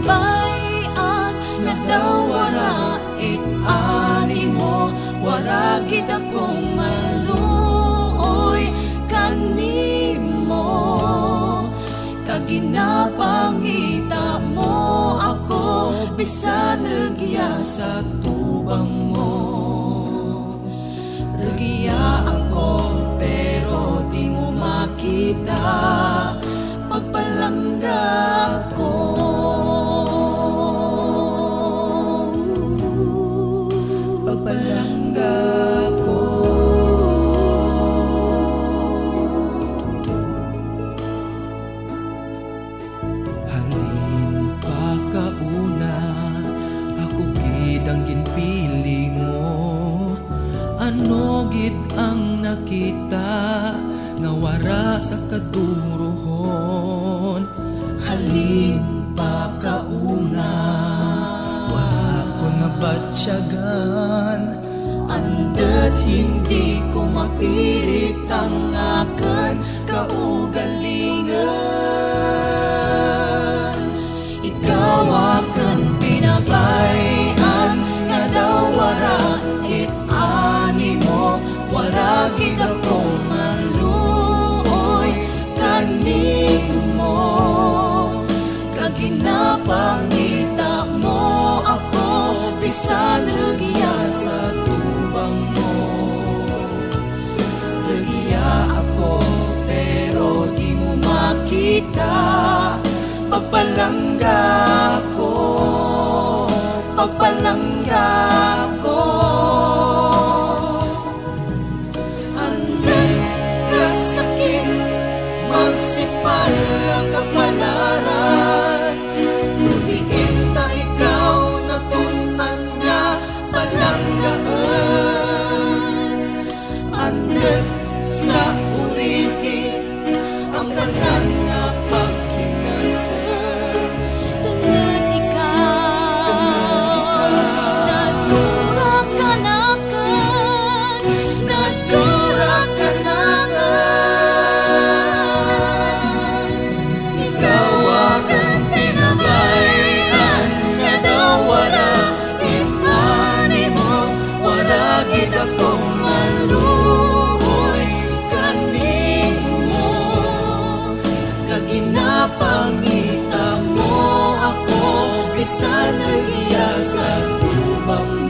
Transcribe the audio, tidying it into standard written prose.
pinabayan nga daw wara it-ani mo, wara gid akong maluoy kanimo. Kaginapangita mo ako, bisan regya sa tubang mo. Regya ako pero di mo makita, pagpalangga ko. Pagpalangga ko. Halin pa kauna, ako gid ang ginpili mo. Ano gid ang nakita nga wara sa kadurohon? Halin pa kauna, Wala ko nabatsyagan, andad hindi ko mapilit ang akan kaugalingan. Ikaw akan pinabayan nga daw wara it-ani mo, wara gid akong maluoy kanimo. Kaginapangita mo ako, bisan regya sa tubang mo. Regya ako pero di mo makita, pagpalangga ko. Pagpalangga ko. Andad kasakit, magsipal ang kapalaran. Nudiin ta ikaw natuntan nga palanggaan. Andad sa urihi ang tanan nga paghinasal. Tungod ikaw, nadura ka nakan, nadura ka nakan. Ikaw akan pinabayan nga daw wara it-ani mo, wara gid akong maluoy kanimo. Kaginapangita mo ako, bisan regya sa tubang mo.